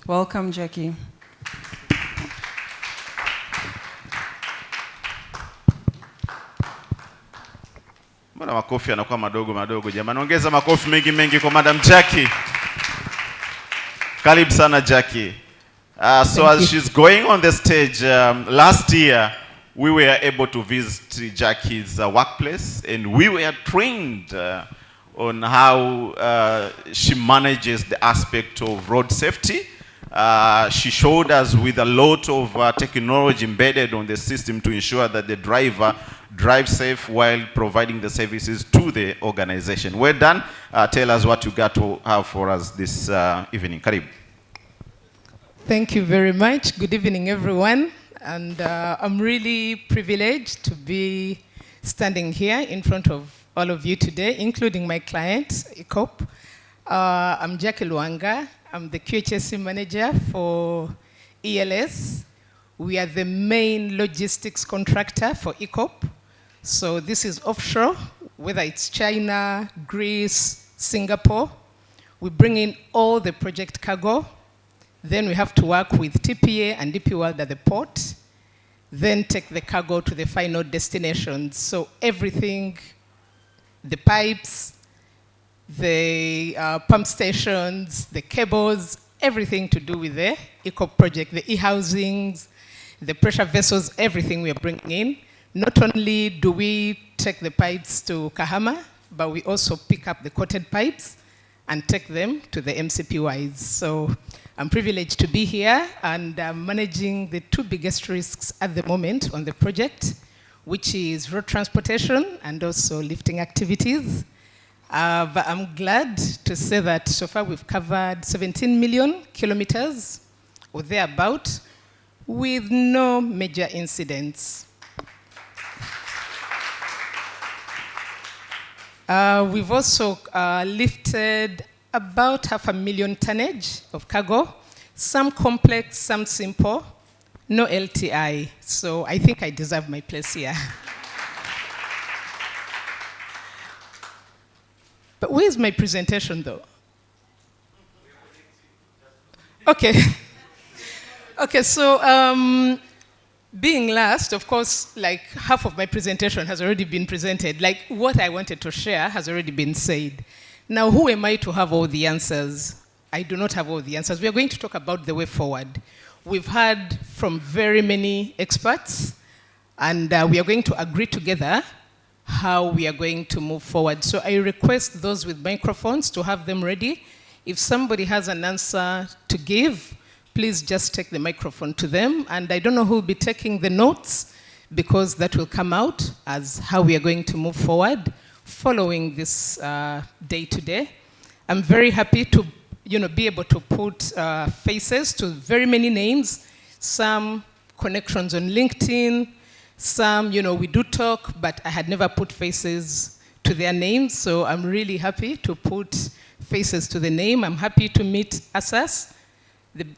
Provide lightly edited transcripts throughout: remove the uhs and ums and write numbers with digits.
Welcome, Jackie. Mbona makofi yanakuwa madogo madogo jamani? Ongeza makofi mengi mengi kwa Madam Jackie. Karibu sana Jackie. So as she's going on the stage, last year we were able to visit Jackie's workplace, and we were trained on how she manages the aspect of road safety. She showed us with a lot of technology embedded on the system to ensure that the driver drives safe while providing the services to the organization. Well done. Tell us what you got to have for us this evening. Karib. Thank you very much. Good evening, everyone. And I'm really privileged to be standing here in front of all of you today, including my client, ECOP. I'm Jackie Luanga. I'm the QHSE manager for ELS. We are the main logistics contractor for ECOP. So this is offshore, whether it's China, Greece, Singapore. We bring in all the project cargo. Then we have to work with TPA and DP World at the port. Then take the cargo to the final destination. So everything, the pipes, the pump stations, the cables, everything to do with the ECOP project, the e-housings, the pressure vessels, everything we are bringing in. Not only do we take the pipes to Kahama, but we also pick up the coated pipes and take them to the MCPYs. So I'm privileged to be here, and I'm managing the two biggest risks at the moment on the project, which is road transportation and also lifting activities. But I'm glad to say that so far we've covered 17 million kilometers or thereabout with no major incidents. We've also lifted about 500,000 tonnage of cargo, some complex, some simple, no LTI. So I think I deserve my place here. But where's my presentation though? Okay. Okay, so being last, of course, like half of my presentation has already been presented. Like what I wanted to share has already been said. Now, who am I to have all the answers? I do not have all the answers. We are going to talk about the way forward. We've heard from very many experts, and we are going to agree together how we are going to move forward. So I request those with microphones to have them ready. If somebody has an answer to give, please just take the microphone to them. And I don't know who will be taking the notes, because that will come out as how we are going to move forward following this day today. I'm very happy to be able to put faces to very many names, some connections on LinkedIn, some, we do talk, but I had never put faces to their names, so I'm really happy to put faces to the name. I'm happy to meet Asas,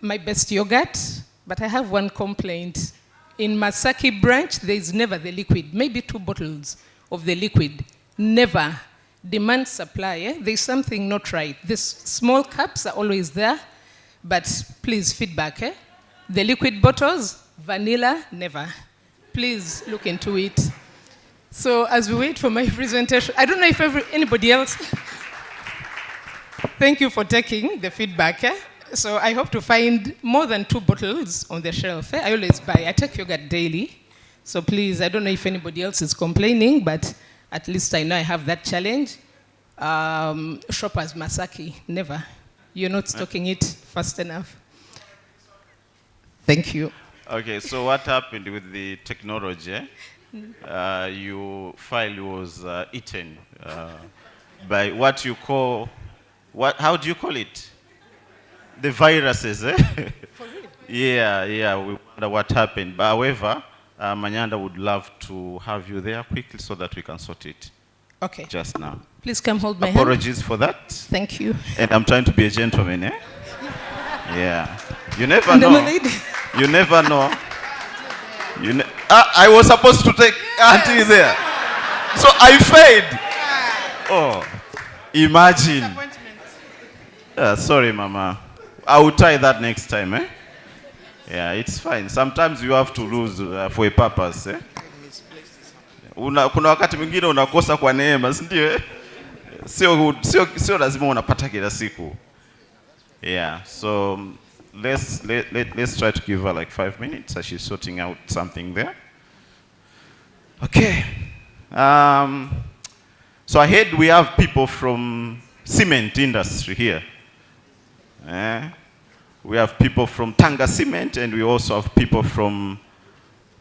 my best yogurt, but I have one complaint. In Masaki branch, there is never the liquid, maybe 2 bottles of the liquid, never. Demand supply, there's something not right. These small cups are always there, but please feedback. The liquid bottles, vanilla, never. Please look into it. So as we wait for my presentation, I don't know if anybody else, thank you for taking the feedback. So I hope to find more than 2 bottles on the shelf. I always buy, I take yogurt daily. So please, I don't know if anybody else is complaining, but at least I know I have that challenge. Shoppers Masaki, never. You're not stocking it fast enough. Thank you. Okay, so what happened with the technology? Your file was eaten by what you call, how do you call it? The viruses, eh? For real? Yeah, we wonder what happened. But however, Manyanda would love to have you there quickly so that we can sort it. Okay. Just now. Please come hold my hand. Apologies for that. Thank you. And I'm trying to be a gentleman, eh? Yeah. You never know. You never know. I was supposed to take Auntie there. So I failed. Oh, imagine. Sorry, Mama. I will try that next time, eh? Yeah, it's fine. Sometimes you have to lose for a purpose, eh? Kuna wakati mwingine unakosa kwa neema, si ndio, eh? Sio lazima unapata kila siku. Yeah, so let's try to give her like 5 minutes as she's sorting out something there. Okay. So I heard we have people from cement industry here. We have people from Tanga Cement, and we also have people from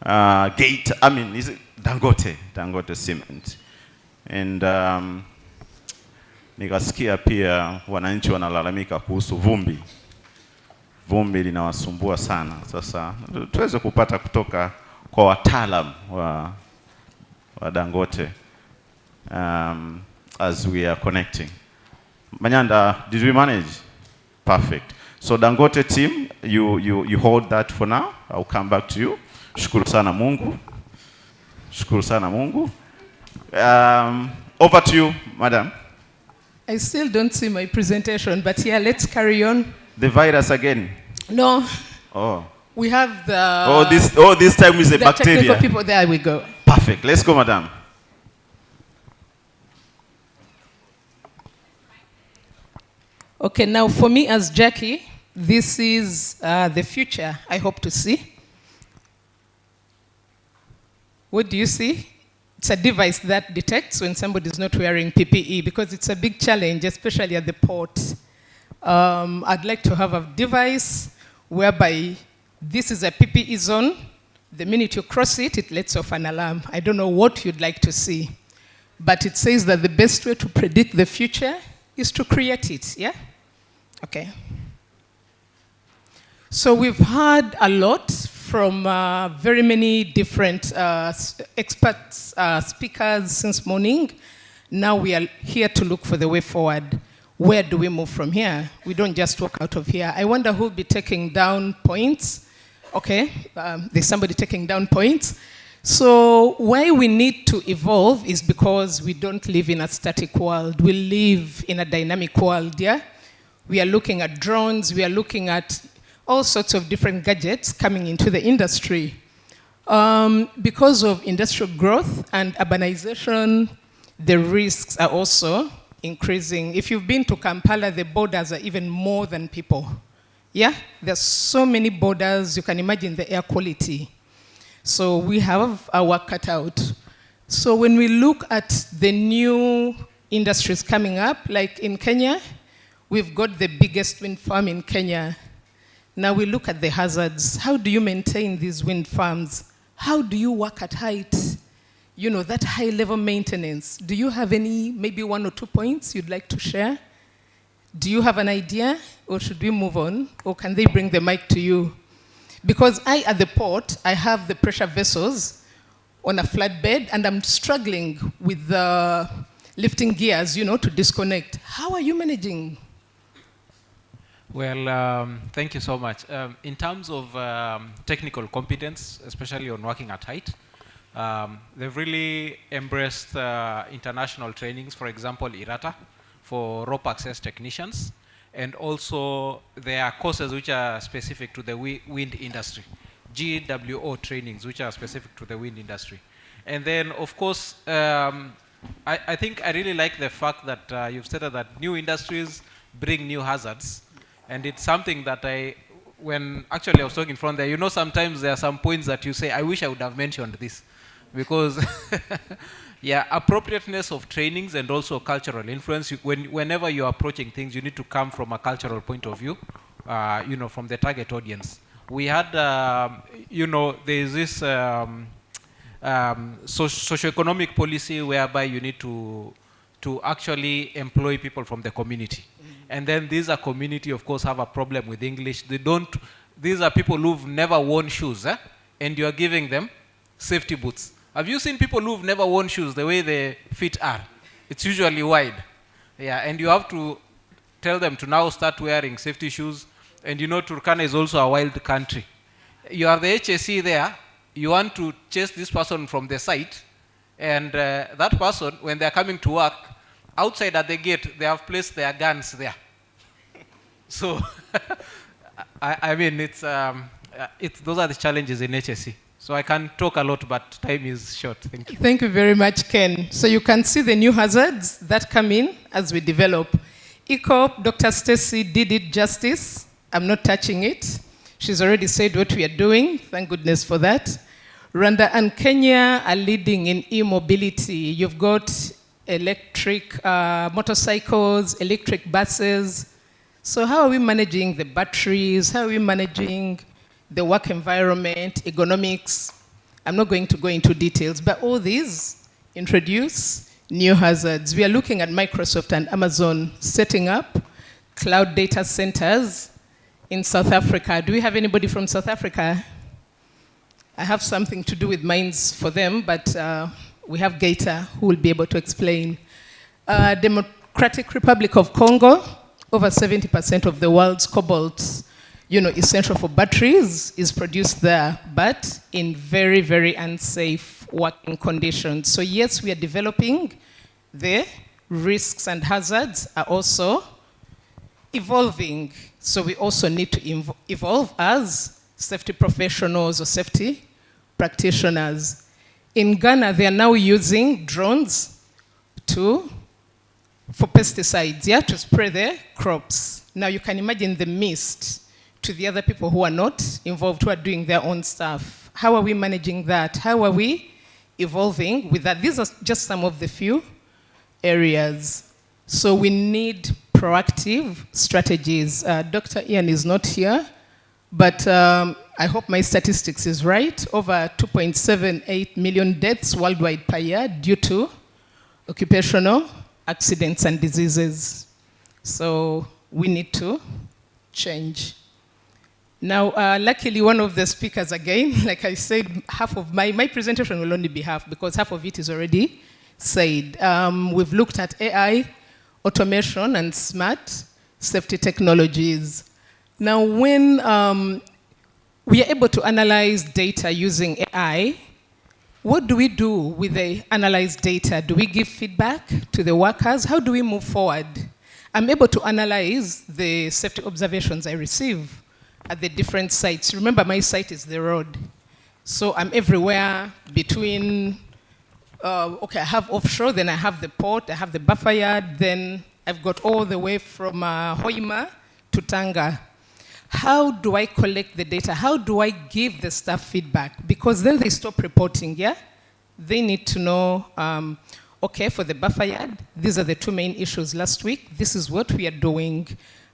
is it Dangote Cement. And nikasikia pia wananchi wanalalamika kuhusu vumbi. Vumbi linawasumbua sana. Sasa tuweze kupata kutoka kwa wataalamu wa Dangote as we are connecting. Manyanda, did we manage? Perfect. So Dangote team, you hold that for now. I'll come back to you. Shukuru sana Mungu. Shukuru sana Mungu. Over to you, madam. I still don't see my presentation, but yeah, let's carry on. The virus again? No. Oh. We have the... this time is a bacteria. Technical people, there we go. Perfect. Let's go, madam. Okay, now for me as Jackie, this is the future I hope to see. What do you see? It's a device that detects when somebody is not wearing PPE, because it's a big challenge, especially at the port. I'd like to have a device whereby this is a PPE zone. The minute you cross it, it lets off an alarm. I don't know what you'd like to see, but it says that the best way to predict the future is to create it, yeah? Okay. So we've heard a lot from very many different experts, speakers since morning. Now we are here to look for the way forward. Where do we move from here? We don't just walk out of here. I wonder who will be taking down points. Okay, there's somebody taking down points. So why we need to evolve is because we don't live in a static world. We live in a dynamic world, yeah? We are looking at drones. We are looking at all sorts of different gadgets coming into the industry. Because of industrial growth and urbanization, the risks are also increasing. If you've been to Kampala, the borders are even more than people. Yeah, there's so many borders, you can imagine the air quality. So we have our work cut out. So when we look at the new industries coming up, like in Kenya, we've got the biggest wind farm in Kenya. Now we look at the hazards. How do you maintain these wind farms? How do you work at height? You know, that high-level maintenance. Do you have any, maybe 1 or 2 points you'd like to share? Do you have an idea, or should we move on? Or can they bring the mic to you? Because at the port, I have the pressure vessels on a flatbed, and I'm struggling with the lifting gears, you know, to disconnect. How are you managing? Well, thank you so much. In terms of technical competence, especially on working at height, they've really embraced international trainings, for example, IRATA, for rope access technicians, and also there are courses which are specific to the wind industry, GWO trainings which are specific to the wind industry. And then, of course, I think I really like the fact that you've stated that new industries bring new hazards. And it's something that when actually I was talking from there, you know, sometimes there are some points that you say, I wish I would have mentioned this. Because, yeah, appropriateness of trainings and also cultural influence. Whenever you're approaching things, you need to come from a cultural point of view, you know, from the target audience. We had, you know, there's this socioeconomic policy whereby you need to actually employ people from the community. And then these are community, of course, have a problem with English. These are people who've never worn shoes, and you're giving them safety boots. Have you seen people who've never worn shoes, the way their feet are? It's usually wide. Yeah, and you have to tell them to now start wearing safety shoes. And you know, Turkana is also a wild country. You are the HSE there. You want to chase this person from the site. And that person, when they're coming to work, outside at the gate, they have placed their guns there. So, I mean, those are the challenges in HSE. So I can talk a lot, but time is short. Thank you. Thank you very much, Ken. So you can see the new hazards that come in as we develop. ECOP, Dr. Stacy did it justice. I'm not touching it. She's already said what we are doing. Thank goodness for that. Rwanda and Kenya are leading in e-mobility. You've got electric motorcycles, electric buses. So how are we managing the batteries? How are we managing the work environment, ergonomics? I'm not going to go into details, but all these introduce new hazards. We are looking at Microsoft and Amazon setting up cloud data centers in South Africa. Do we have anybody from South Africa? I have something to do with mines for them, but we have Gator who will be able to explain. Democratic Republic of Congo, over 70% of the world's cobalt, essential for batteries, is produced there, but in very, very unsafe working conditions. So yes, we are developing. The risks and hazards are also evolving. So we also need to evolve as safety professionals or safety practitioners. In Ghana, they are now using drones for pesticides, to spray their crops. Now you can imagine the mist to the other people who are not involved, who are doing their own stuff. How are we managing that? How are we evolving with that? These are just some of the few areas. So we need proactive strategies. Dr. Ian is not here, but I hope my statistics is right. Over 2.78 million deaths worldwide per year due to occupational accidents and diseases. So we need to change. Now, luckily, one of the speakers, again, like I said, half of my presentation will only be half because half of it is already said. We've looked at AI, automation, and smart safety technologies. Now, when we are able to analyze data using AI, what do we do with the analyzed data? Do we give feedback to the workers? How do we move forward? I'm able to analyze the safety observations I receive at the different sites. Remember, my site is the road. So I'm everywhere between, I have offshore, then I have the port, I have the buffer yard, then I've got all the way from Hoima to Tanga. How do I collect the data? How do I give the staff feedback? Because then they stop reporting, They need to know, for the buffer yard, these are the two main issues last week. This is what we are doing.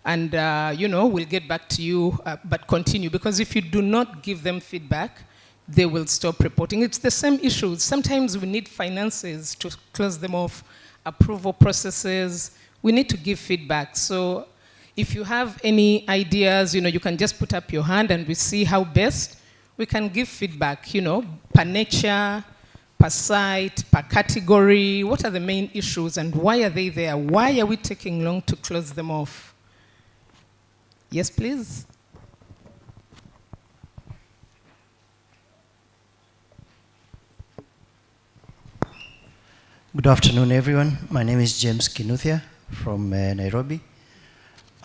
And, we'll get back to you, but continue. Because if you do not give them feedback, they will stop reporting. It's the same issues. Sometimes we need finances to close them off, approval processes. We need to give feedback. So if you have any ideas, you can just put up your hand and we see how best we can give feedback, per nature, per site, per category. What are the main issues and why are they there? Why are we taking long to close them off? Yes, please. Good afternoon, everyone. My name is James Kinuthia from Nairobi.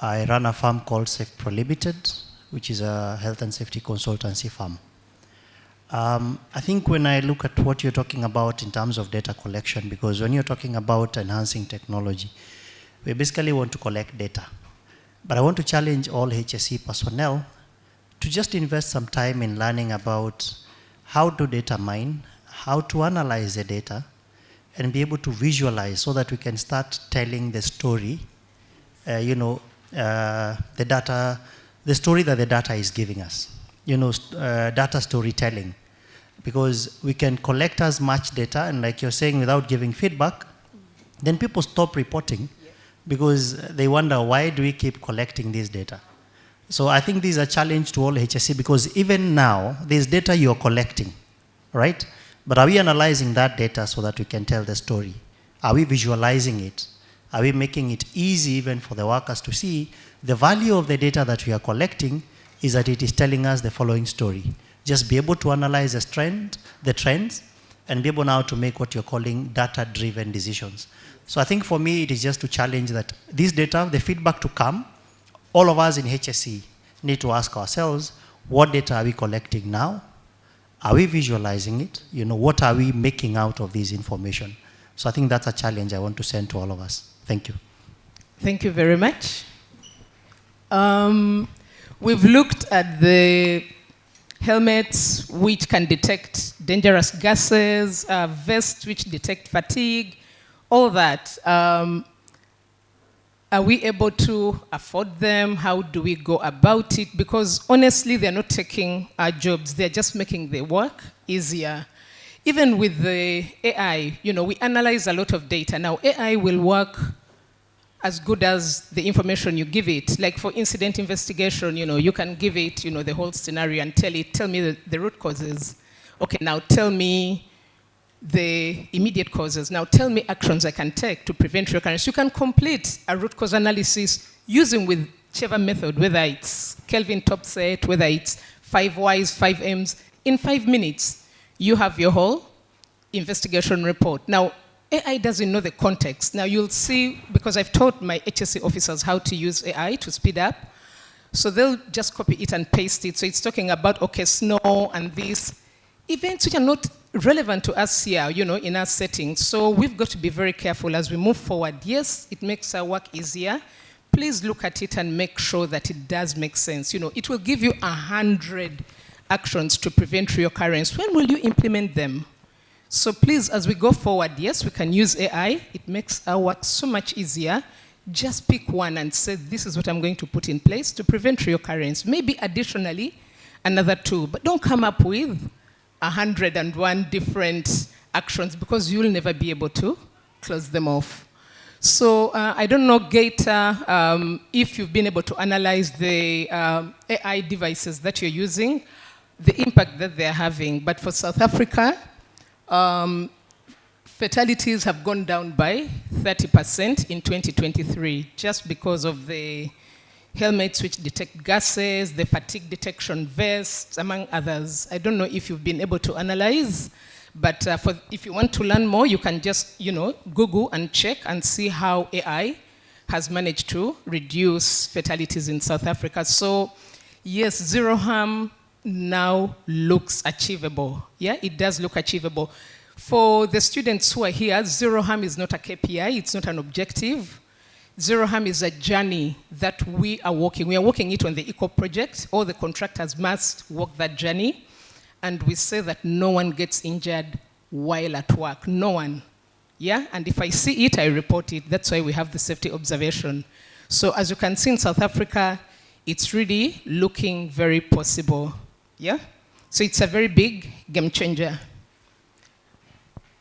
I run a firm called SafePro Limited, which is a health and safety consultancy firm. I think when I look at what you're talking about in terms of data collection, because when you're talking about enhancing technology, we basically want to collect data. But I want to challenge all HSE personnel to just invest some time in learning about how to data mine, how to analyze the data, and be able to visualize so that we can start telling the story, the story that the data is giving us, data storytelling. Because we can collect as much data, and like you're saying, without giving feedback, then people stop reporting because they wonder, why do we keep collecting this data? So I think this is a challenge to all HSE because even now, there's data you're collecting, right? But are we analyzing that data so that we can tell the story? Are we visualizing it? Are we making it easy even for the workers to see the value of the data that we are collecting is that it is telling us the following story? Just be able to analyze the trends, and be able now to make what you're calling data-driven decisions. So I think for me, it is just to challenge that this data, the feedback to come, all of us in HSE need to ask ourselves, what data are we collecting now? Are we visualizing it? You know, what are we making out of this information? So I think that's a challenge I want to send to all of us. Thank you. Thank you very much. We've looked at the helmets which can detect dangerous gases, vests which detect fatigue, all that. Are we able to afford them? How do we go about it? Because honestly, they're not taking our jobs. They're just making the work easier. Even with the AI, you know, we analyze a lot of data. Now, AI will work as good as the information you give it. Like for incident investigation, you know, you can give it, you know, the whole scenario and tell me the root causes. Okay, now tell me the immediate causes. Now tell me actions I can take to prevent recurrence. You can complete a root cause analysis using whichever method, whether it's Kelvin top set, whether it's 5 Ys, 5 Ms. In 5 minutes, you have your whole investigation report. Now, AI doesn't know the context. Now you'll see, because I've taught my HSC officers how to use AI to speed up, so they'll just copy it and paste it. So it's talking about, okay, snow and these events which are not relevant to us here, you know, in our settings. So we've got to be very careful as we move forward. Yes, it makes our work easier. Please look at it and make sure that it does make sense. You know, it will give you 100 actions to prevent reoccurrence. When will you implement them? So please, as we go forward, yes, we can use AI. It makes our work so much easier. Just pick one and say, this is what I'm going to put in place to prevent reoccurrence. Maybe additionally, another 2, but don't come up with 101 different actions because you'll never be able to close them off. So I don't know, Gator, if you've been able to analyze the AI devices that you're using, the impact that they're having. But for South Africa, fatalities have gone down by 30% in 2023 just because of the helmets which detect gases, the fatigue detection vests, among others. I don't know if you've been able to analyze, but if you want to learn more, you can just, you know, Google and check and see how AI has managed to reduce fatalities in South Africa. So yes, zero harm now looks achievable. Yeah, it does look achievable. For the students who are here, zero harm is not a KPI, it's not an objective. Zero harm is a journey that we are walking. We are walking it on the ECO project. All the contractors must walk that journey. And we say that no one gets injured while at work. No one. Yeah? And if I see it, I report it. That's why we have the safety observation. So as you can see in South Africa, it's really looking very possible. Yeah? So it's a very big game changer.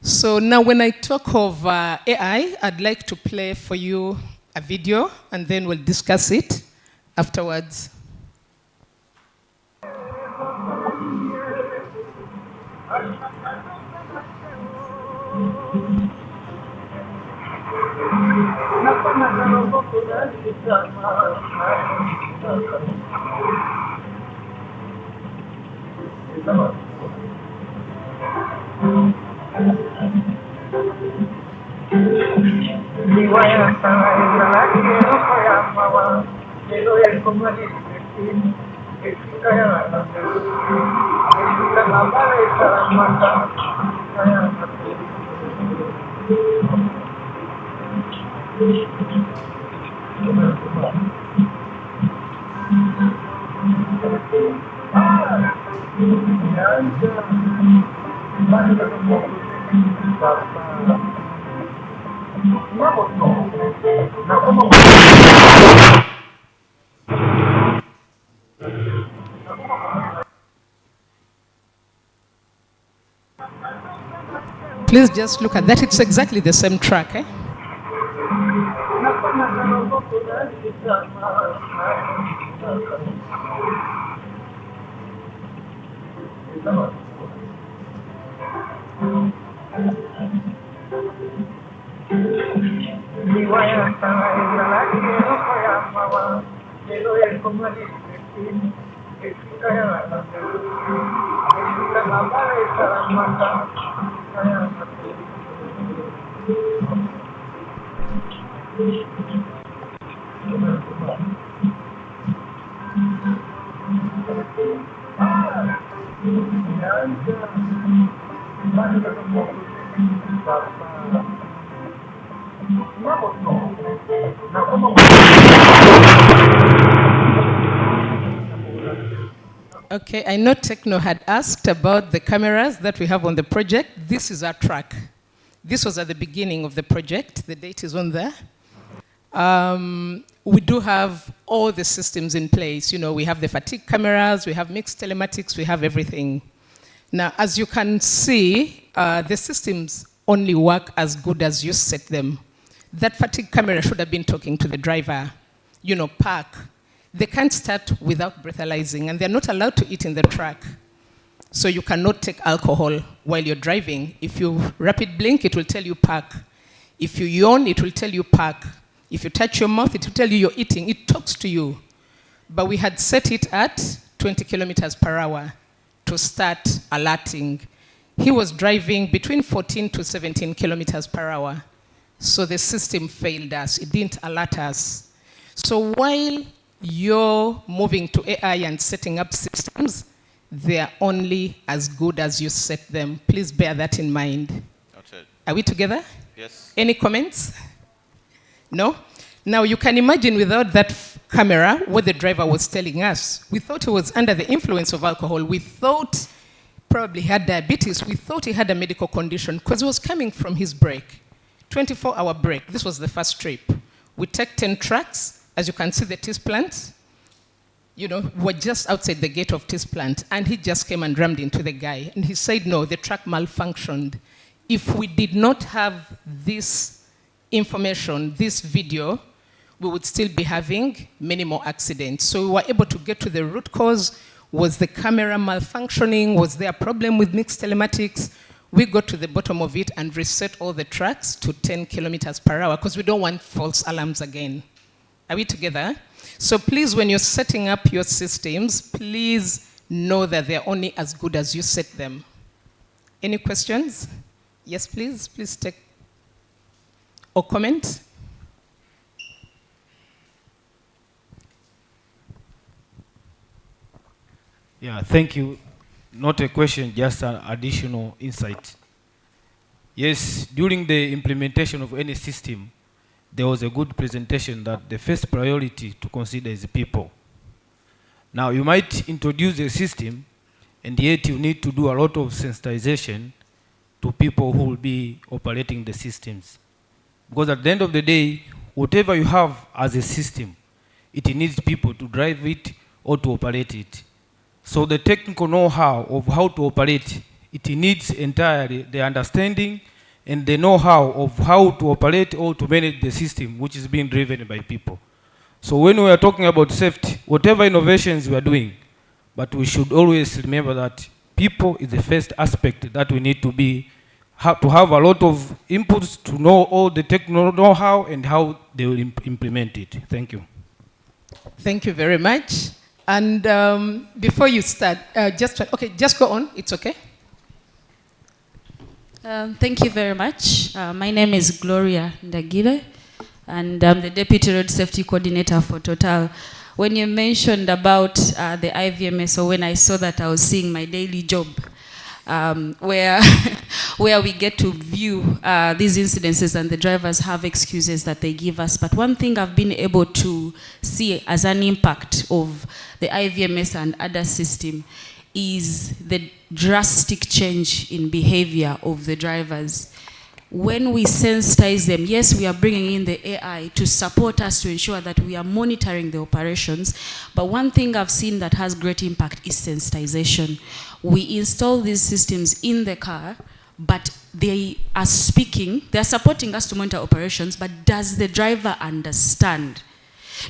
So now when I talk of AI, I'd like to play for you a video, and then we'll discuss it afterwards. Please just look at that. It's exactly the same track. Eh? Okay, I know Techno had asked about the cameras that we have on the project. This is our track. This was at the beginning of the project. The date is on there. We do have all the systems in place. You know, we have the fatigue cameras, we have mixed telematics, we have everything. Now, as you can see, the systems only work as good as you set them. That fatigue camera should have been talking to the driver. You know, park. They can't start without breathalyzing, and they're not allowed to eat in the truck. So you cannot take alcohol while you're driving. If you rapid blink, it will tell you park. If you yawn, it will tell you park. If you touch your mouth, it will tell you you're eating. It talks to you. But we had set it at 20 kilometers per hour to start alerting. He was driving between 14 to 17 kilometers per hour. So the system failed us. It didn't alert us. So while you're moving to AI and setting up systems, they are only as good as you set them. Please bear that in mind. That's it. Are we together? Yes. Any comments? No? Now you can imagine without that camera what the driver was telling us. We thought he was under the influence of alcohol. We thought probably he had diabetes. We thought he had a medical condition because he was coming from his break. 24-hour break. This was the first trip. We took 10 trucks. As you can see, the TIS plant, you know, we're just outside the gate of TIS plant, and he just came and rammed into the guy. And he said, no, the truck malfunctioned. If we did not have this information, this video, we would still be having many more accidents. So we were able to get to the root cause. Was the camera malfunctioning? Was there a problem with mixed telematics? We got to the bottom of it and reset all the trucks to 10 kilometers per hour because we don't want false alarms again. Are we together? So please, when you're setting up your systems, please know that they're only as good as you set them. Any questions? Yes, please. Please take or comment. Yeah, thank you. Not a question, just an additional insight. Yes, during the implementation of any system, there was a good presentation that the first priority to consider is people. Now, you might introduce a system, and yet you need to do a lot of sensitization to people who will be operating the systems. Because at the end of the day, whatever you have as a system, it needs people to drive it or to operate it. So the technical know-how of how to operate, it needs entirely the understanding and the know-how of how to operate or to manage the system which is being driven by people. So when we are talking about safety, whatever innovations we are doing, but we should always remember that people is the first aspect that we need to to have a lot of inputs to know all the technical know-how and how they will implement it. Thank you. Thank you very much. And before you start, just go on. It's okay. Thank you very much. My name is Gloria Ndagile, and I'm the Deputy Road Safety Coordinator for Total. When you mentioned about the IVMS, or when I saw that, I was seeing my daily job, where we get to view these incidences, and the drivers have excuses that they give us. But one thing I've been able to see as an impact of the IVMS and other system is the drastic change in behavior of the drivers. When we sensitize them, yes, we are bringing in the AI to support us to ensure that we are monitoring the operations, but one thing I've seen that has great impact is sensitization. We install these systems in the car, but they are they're supporting us to monitor operations, but does the driver understand?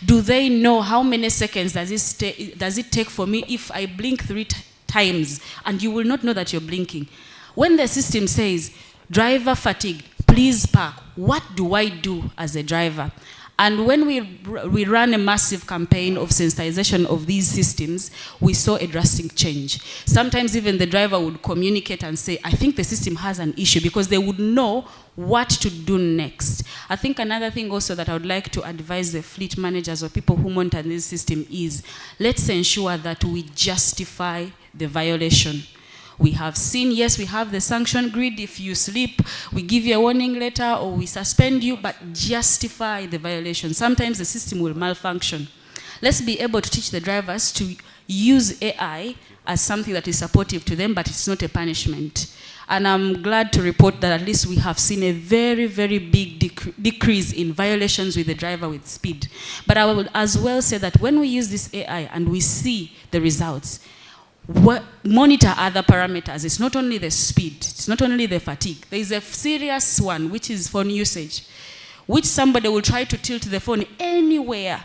Do they know how many seconds does it take for me if I blink 3 times, and you will not know that you're blinking? When the system says, driver fatigue, please park, what do I do as a driver? And when we ran a massive campaign of sensitization of these systems, we saw a drastic change. Sometimes even the driver would communicate and say, I think the system has an issue, because they would know what to do next. I think another thing also that I would like to advise the fleet managers or people who monitor this system is, let's ensure that we justify the violation. We have seen, yes, we have the sanction grid. If you sleep, we give you a warning letter or we suspend you, but justify the violation. Sometimes the system will malfunction. Let's be able to teach the drivers to use AI as something that is supportive to them, but it's not a punishment. And I'm glad to report that at least we have seen a very, very big decrease in violations with the driver with speed. But I will as well say that when we use this AI and we see the results, monitor other parameters. It's not only the speed, it's not only the fatigue. There is a serious one, which is phone usage, which somebody will try to tilt the phone anywhere.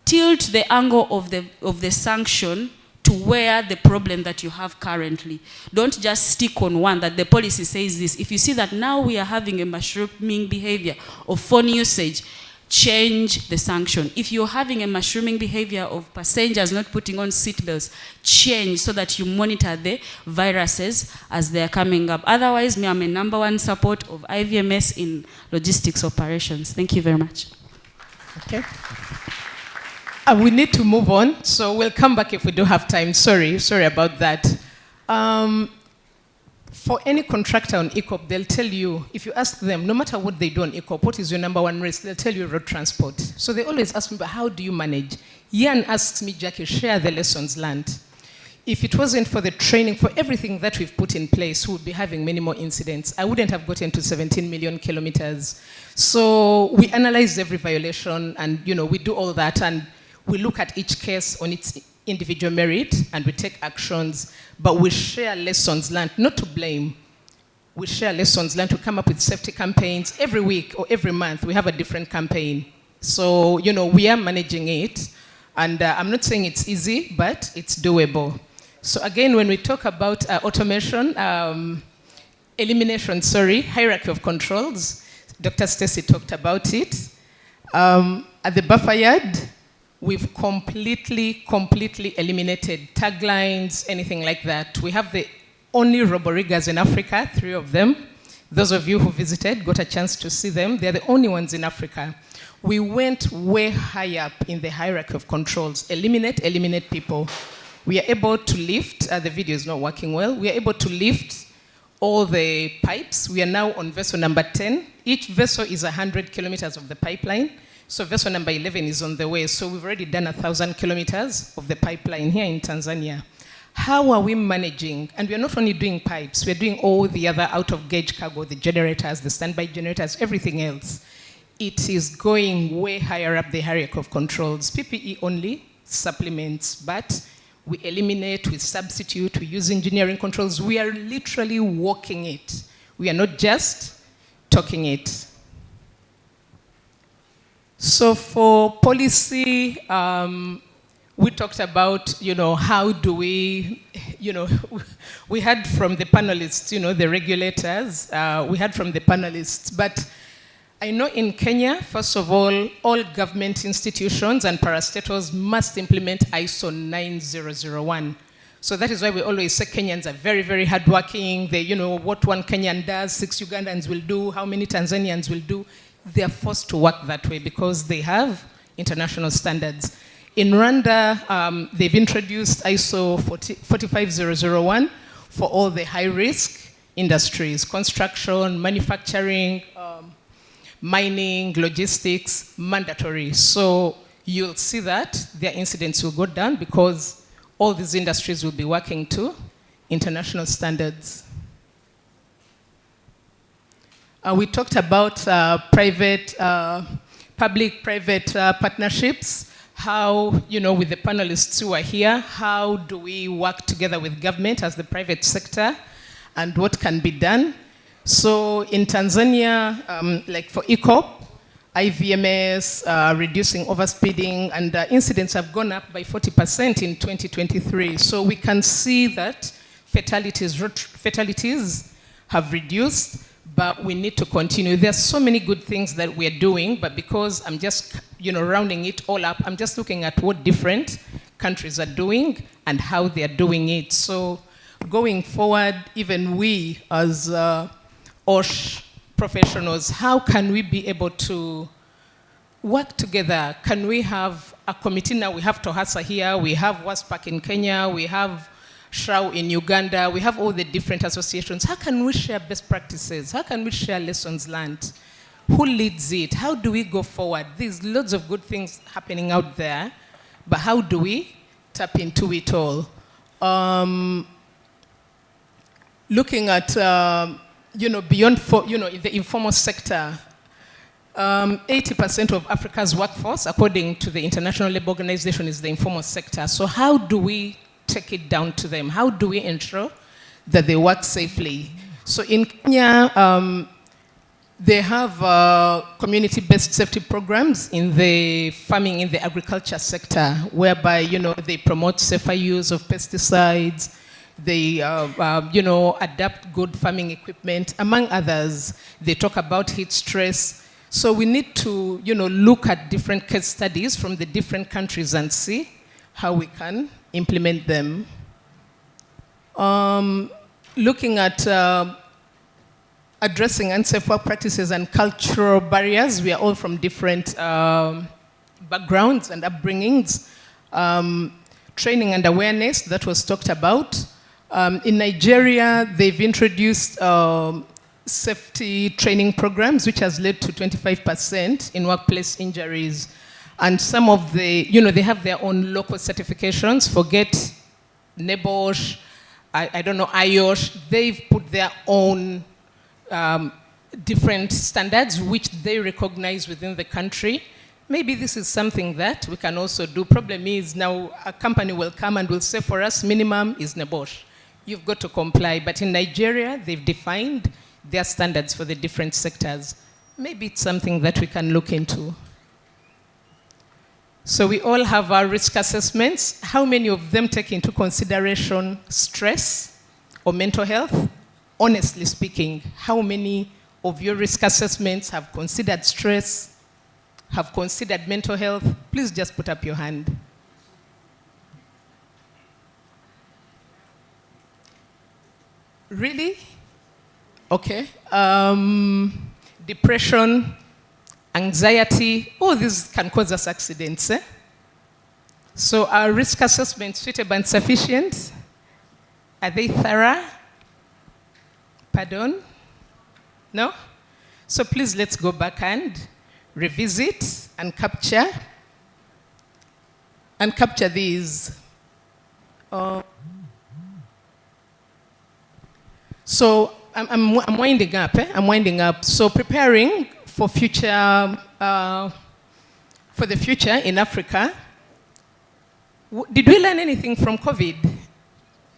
Tilt the angle of the sanction to where the problem that you have currently. Don't just stick on one that the policy says this. If you see that now we are having a mushrooming behavior of phone usage, change the sanction. If you're having a mushrooming behavior of passengers not putting on seatbelts, change so that you monitor the viruses as they're coming up. Otherwise, I'm a #1 support of IVMS in logistics operations. Thank you very much. Okay. We need to move on, so we'll come back if we do have time. Sorry about that. For any contractor on ECOP, they'll tell you, if you ask them, no matter what they do on ECOP, what is your #1 risk? They'll tell you road transport. So they always ask me, but how do you manage? Ian asks me, Jackie, share the lessons learned. If it wasn't for the training, for everything that we've put in place, we would be having many more incidents. I wouldn't have gotten to 17 million kilometers. So we analyze every violation, and we do all that, and we look at each case on its individual merit, and we take actions, but we share lessons learned, not to blame. We share lessons learned to come up with safety campaigns. Every week or every month, we have a different campaign. So, we are managing it, and I'm not saying it's easy, but it's doable. So again, when we talk about automation, hierarchy of controls, Dr. Stacy talked about it. At the buffer yard, we've completely eliminated taglines, anything like that. We have the only roboriggers in Africa, 3 of them. Those of you who visited got a chance to see them. They're the only ones in Africa. We went way high up in the hierarchy of controls. Eliminate people. We are able to lift, the video is not working well, we are able to lift all the pipes. We are now on vessel number 10. Each vessel is 100 kilometers of the pipeline. So vessel number 11 is on the way. So we've already done 1,000 kilometers of the pipeline here in Tanzania. How are we managing? And we're not only doing pipes, we're doing all the other out-of-gauge cargo, the generators, the standby generators, everything else. It is going way higher up the hierarchy of controls. PPE only, supplements, but we eliminate, we substitute, we use engineering controls. We are literally walking it. We are not just talking it. So for policy, we talked about, how do we, we heard from the panelists, the regulators, we heard from the panelists, but I know in Kenya, first of all government institutions and parastatals must implement ISO 9001. So that is why we always say Kenyans are very, very hardworking. They, what one Kenyan does, 6 Ugandans will do, how many Tanzanians will do. They are forced to work that way because they have international standards. In Rwanda, they've introduced ISO 45001 for all the high-risk industries, construction, manufacturing, mining, logistics, mandatory. So you'll see that their incidents will go down because all these industries will be working to international standards. We talked about public-private partnerships, how, with the panelists who are here, how do we work together with government as the private sector, and what can be done. So in Tanzania, like for ECOP, IVMS, reducing overspeeding, and incidents have gone up by 40% in 2023. So we can see that fatalities have reduced. but we need to continue. There's so many good things that we're doing, but because I'm just, rounding it all up, I'm just looking at what different countries are doing and how they're doing it. So going forward, even we as OSH professionals, how can we be able to work together? Can we have a committee now? We have TOHASA here, we have WASPAC in Kenya, we have SHRAU in Uganda, we have all the different associations. How can we share best practices? How can we share lessons learned? Who leads it? How do we go forward? There's lots of good things happening out there, but how do we tap into it all? Looking at, beyond, in the informal sector, 80% of Africa's workforce, according to the International Labour Organization, is the informal sector. So how do we take it down to them? How do we ensure that they work safely? So in Kenya, they have community-based safety programs in the farming, in the agriculture sector, whereby, they promote safer use of pesticides, they, adapt good farming equipment, among others. They talk about heat stress. So we need to, look at different case studies from the different countries and see how we can implement them. Looking at addressing unsafe work practices and cultural barriers. We are all from different backgrounds and upbringings. Training and awareness, that was talked about. In Nigeria, they've introduced safety training programs, which has led to 25% in workplace injuries. And some of the, they have their own local certifications. Forget NEBOSH, I don't know, IOSH. They've put their own different standards, which they recognize within the country. Maybe this is something that we can also do. Problem is now a company will come and will say for us, minimum is NEBOSH. You've got to comply. But in Nigeria, they've defined their standards for the different sectors. Maybe it's something that we can look into. So we all have our risk assessments. How many of them take into consideration stress or mental health? Honestly speaking, how many of your risk assessments have considered stress, have considered mental health? Please just put up your hand. Really? Okay. Depression, anxiety, all these can cause us accidents. So are risk assessments suitable and sufficient? Are they thorough? Pardon? No? So please let's go back and revisit and capture these. So I'm winding up. I'm winding up. So preparing for future, for the future in Africa. Did we learn anything from COVID?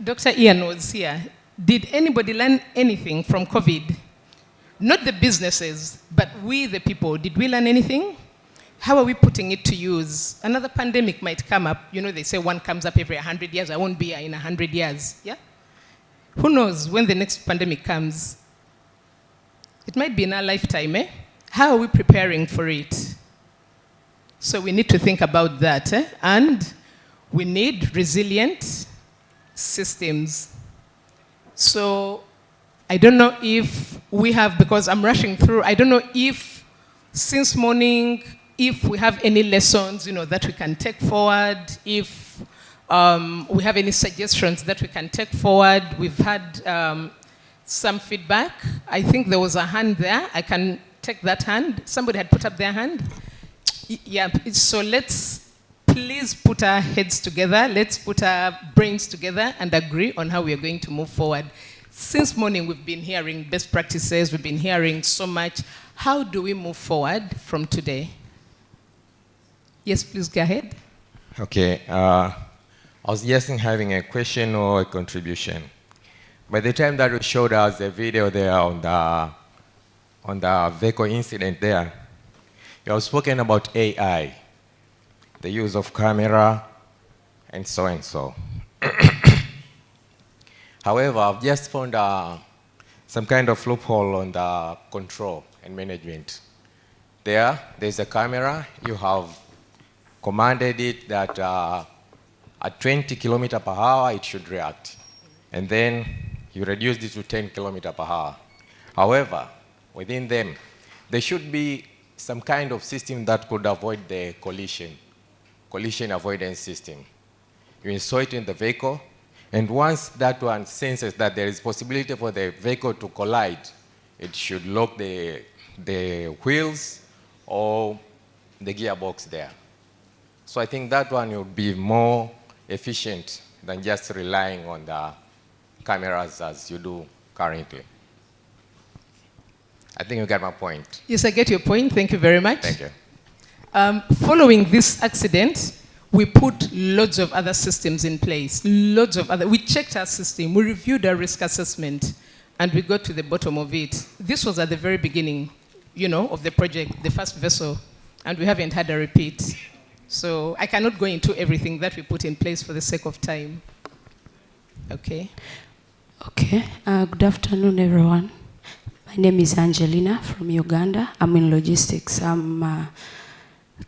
Dr. Ian was here. Did anybody learn anything from COVID? Not the businesses, but we the people. Did we learn anything? How are we putting it to use? Another pandemic might come up. They say one comes up every 100 years. I won't be here in 100 years. Yeah? Who knows when the next pandemic comes? It might be in our lifetime, eh? How are we preparing for it? So we need to think about that, eh? And we need resilient systems. So I don't know if we have, because I'm rushing through, I don't know if since morning, if we have any lessons, that we can take forward, if we have any suggestions that we can take forward. We've had some feedback. I think there was a hand there. I can take that hand. Somebody had put up their hand. Yeah, so let's please put our heads together. Let's put our brains together and agree on how we are going to move forward. Since morning, we've been hearing best practices. We've been hearing so much. How do we move forward from today? Yes, please go ahead. Okay. I was just having a question or a contribution. By the time that you showed us the video there on the vehicle incident there, you have spoken about AI, the use of camera, and so and so. However, I've just found some kind of loophole on the control and management. There's a camera. You have commanded it that at 20 kilometers per hour, it should react. And then you reduced it to 10 kilometers per hour. However, within them, there should be some kind of system that could avoid the collision avoidance system. You install it in the vehicle, and once that one senses that there is possibility for the vehicle to collide, it should lock the wheels or the gearbox there. So I think that one would be more efficient than just relying on the cameras as you do currently. I think you get my point. Yes, I get your point. Thank you very much. Thank you. Following this accident, we put loads of other systems in place. We checked our system, we reviewed our risk assessment, and we got to the bottom of it. This was at the very beginning, of the project, the first vessel, and we haven't had a repeat. So I cannot go into everything that we put in place for the sake of time. Okay. Okay. Good afternoon, everyone. My name is Angelina from Uganda. I'm in logistics. I'm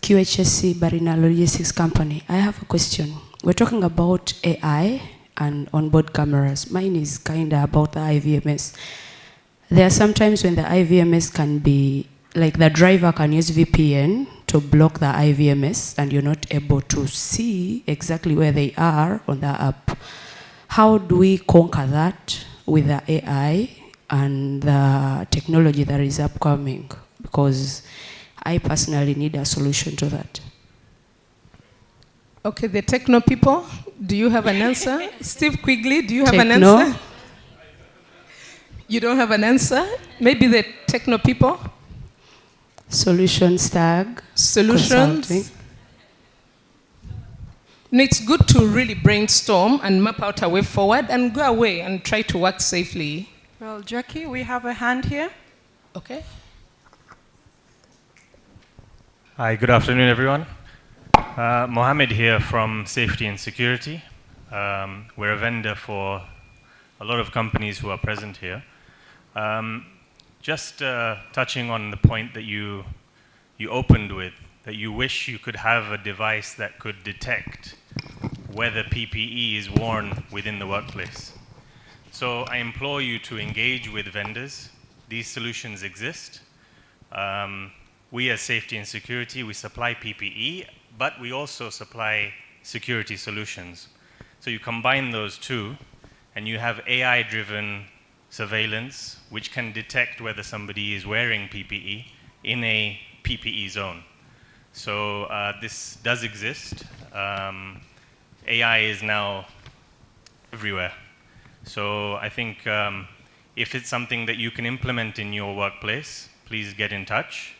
QHSC, but in a logistics company. I have a question. We're talking about AI and onboard cameras. Mine is kind of about the IVMS. There are some times when the IVMS can be, like the driver can use VPN to block the IVMS and you're not able to see exactly where they are on the app. How do we conquer that with the AI and the technology that is upcoming? Because I personally need a solution to that. Okay, the techno people, do you have an answer? Steve Quigley, do you have an Techno? answer? You don't have an answer? Maybe the techno people? Solutions tag. Solutions? Consulting. No, it's good to really brainstorm and map out a way forward and go away and try to work safely. Well, Jackie, we have a hand here. Okay. Hi, good afternoon, everyone. Mohammed here from Safety and Security. We're a vendor for a lot of companies who are present here. Just touching on the point that you opened with, that you wish you could have a device that could detect whether PPE is worn within the workplace. So I implore you to engage with vendors. These solutions exist. We as Safety and Security, we supply PPE, but we also supply security solutions. So you combine those two, and you have AI-driven surveillance, which can detect whether somebody is wearing PPE in a PPE zone. So this does exist. AI is now everywhere. So I think if it's something that you can implement in your workplace, please get in touch,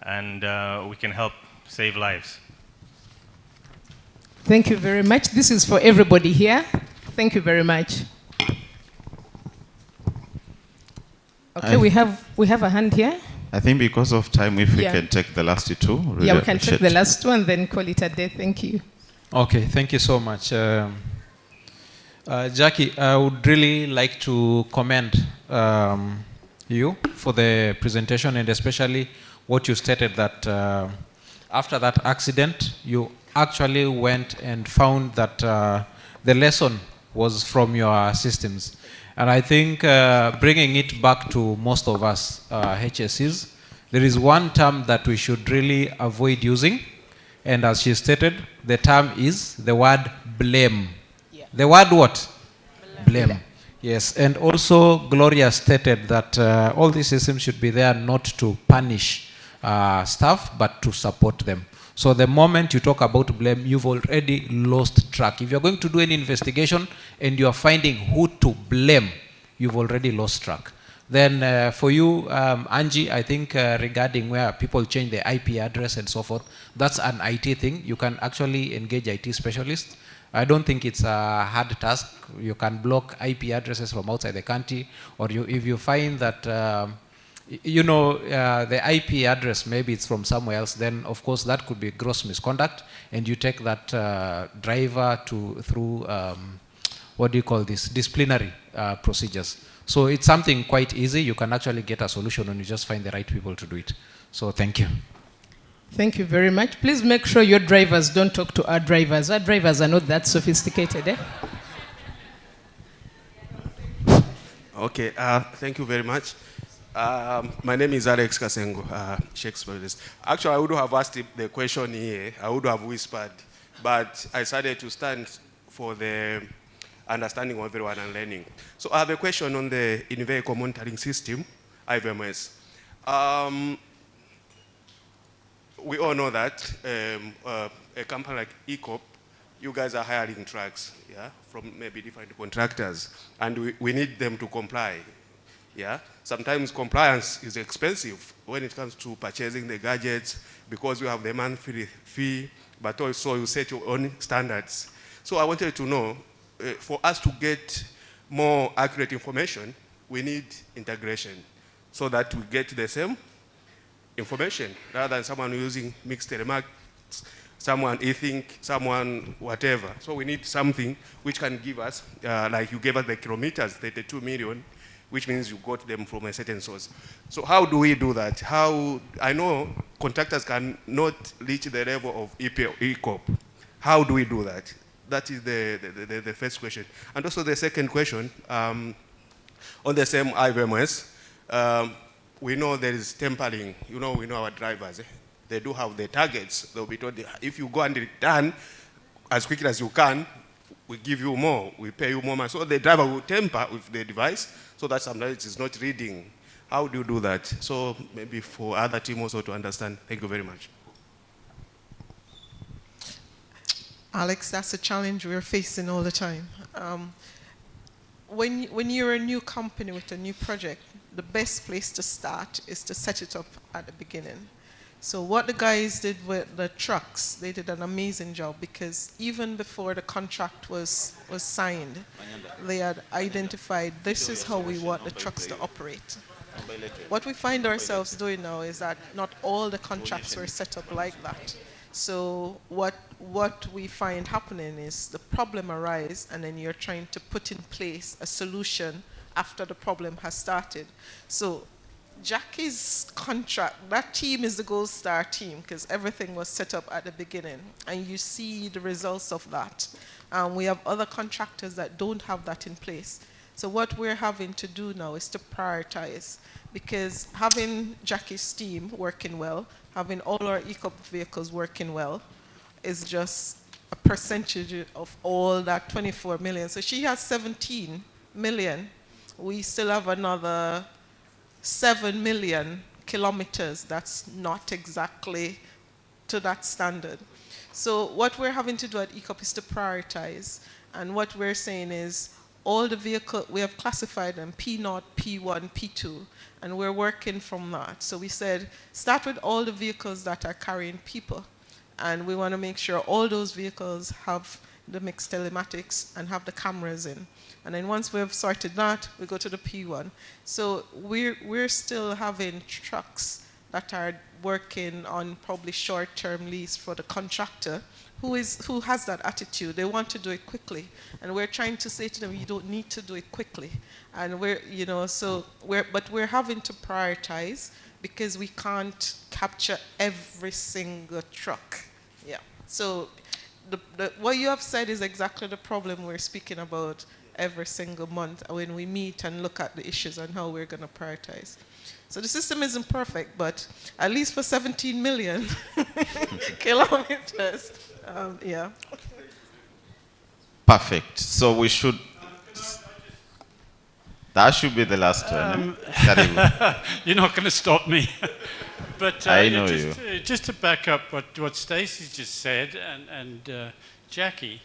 and we can help save lives. Thank you very much. This is for everybody here. Thank you very much. Okay, we have a hand here. I think because of time, if we Yeah. can take the last two. Really Yeah, we can take appreciate. the last two and then call it a day. Thank you. Okay, thank you so much. Jackie, I would really like to commend you for the presentation, and especially what you stated that after that accident, you actually went and found that the lesson was from your systems. And I think bringing it back to most of us HSCs, there is one term that we should really avoid using. And as she stated, the term is the word blame. Yeah. The word what? Blame. Yes, and also Gloria stated that all these systems should be there not to punish staff, but to support them. So the moment you talk about blame, you've already lost track. If you're going to do any investigation and you're finding who to blame, you've already lost track. Then for you, Angie, I think regarding where people change their IP address and so forth, that's an IT thing. You can actually engage IT specialists. I don't think it's a hard task. You can block IP addresses from outside the country, or if you find that the IP address, maybe it's from somewhere else, then of course that could be gross misconduct, and you take that driver through disciplinary procedures. So it's something quite easy. You can actually get a solution when you just find the right people to do it. So thank you. Thank you very much. Please make sure your drivers don't talk to our drivers. Our drivers are not that sophisticated, eh? Okay, thank you very much. My name is Alex Kasengo, Shakespeare. Actually, I would have asked the question here. I would have whispered, but I decided to stand for the understanding of everyone and learning. So I have a question on the in-vehicle monitoring system, IVMS. We all know that a company like ECOP, you guys are hiring trucks, yeah, from maybe different contractors, and we need them to comply, yeah. Sometimes compliance is expensive when it comes to purchasing the gadgets because you have the monthly fee, but also you set your own standards. So I wanted to know, for us to get more accurate information, we need integration so that we get the same information rather than someone using mixed telemarks, someone e-think, someone whatever. So we need something which can give us, like you gave us the kilometers, 32 million, which means you got them from a certain source. So how do we do that? I know contractors cannot reach the level of ECOP. How do we do that? That is the first question. And also the second question, on the same IVMS, we know there is tempering. You know, we know our drivers. They do have the targets. They'll be told, if you go and return as quickly as you can, we give you more, we pay you more money. So the driver will temper with the device so that sometimes it is not reading. How do you do that? So maybe for other team also to understand. Thank you very much. Alex, that's a challenge we're facing all the time. When you're a new company with a new project, the best place to start is to set it up at the beginning. So what the guys did with the trucks, they did an amazing job because even before the contract was signed, they had identified this is how we want the trucks to operate. What we find ourselves doing now is that not all the contracts were set up like that. So what we find happening is the problem arises and then you're trying to put in place a solution after the problem has started. So Jackie's contract, that team is the gold star team because everything was set up at the beginning and you see the results of that. We have other contractors that don't have that in place. So what we're having to do now is to prioritize because having Jackie's team working well, having all our ECOP vehicles working well is just a percentage of all that 24 million. So she has 17 million. We still have another 7 million kilometers that's not exactly to that standard. So what we're having to do at ECOP is to prioritize. And what we're saying is all the vehicles, we have classified them P0, P1, P2, and we're working from that. So we said, start with all the vehicles that are carrying people. And we want to make sure all those vehicles have the mixed telematics and have the cameras in. And then once we've sorted that, we go to the P1. So we're still having trucks that are working on probably short-term lease for the contractor who has that attitude. They want to do it quickly. And we're trying to say to them, you don't need to do it quickly. And but we're having to prioritize because we can't capture every single truck. Yeah. So what you have said is exactly the problem we're speaking about every single month when we meet and look at the issues and how we're going to prioritize. So the system isn't perfect, but at least for 17 million kilometers, yeah. Perfect. So we should... That should be the last one. You're not going to stop me. But I know you. Just to back up what Stacey just said and Jackie,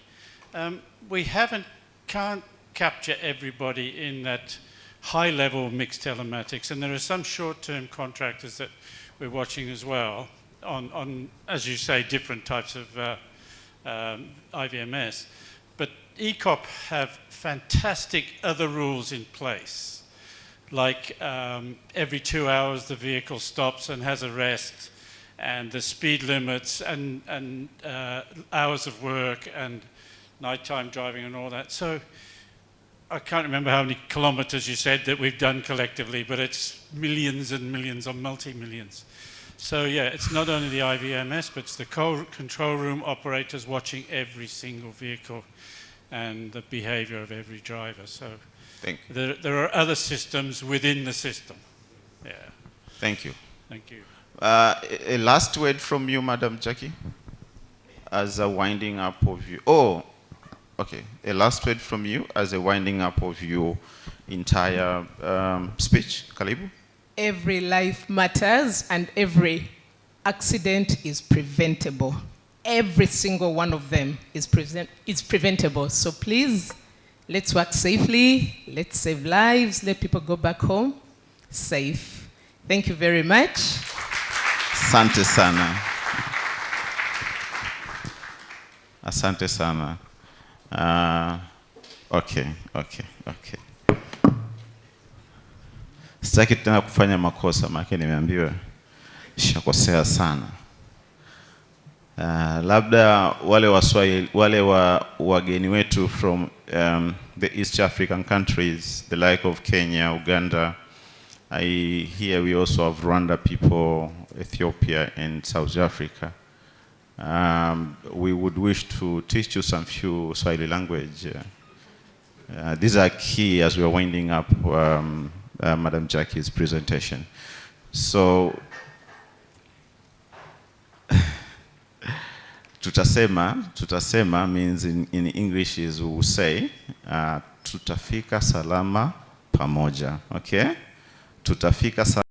we can't capture everybody in that high level of mixed telematics, and there are some short-term contractors that we're watching as well on as you say, different types of IVMS. But ECOP have fantastic other rules in place, like every 2 hours the vehicle stops and has a rest, and the speed limits and hours of work and nighttime driving and all that. So I can't remember how many kilometers you said that we've done collectively, but it's millions and millions or multi-millions. So yeah, it's not only the IVMS, but it's the control room operators watching every single vehicle and the behavior of every driver. So there are other systems within the system. Yeah. Thank you. Thank you. A last word from you, Madam Jackie, as a winding up of you. Oh, okay. A last word from you as a winding up of your entire speech. Karibu. Every life matters and every accident is preventable. Every single one of them is preventable. So please, let's work safely, let's save lives, let people go back home safe. Thank you very much. Asante sana. Asante sana. Okay. Sitaki tena kufanya makosa, maana nimeambiwa shakosea sana. Labda wale wageni wetu from the East African countries, the like of Kenya, Uganda. Here we also have Rwanda people, Ethiopia, and South Africa. We would wish to teach you some few Swahili language. These are key as we are winding up Madam Jackie's presentation. So, tutasema means in English is we will say, tutafika salama pamoja, okay? Tutafika salama.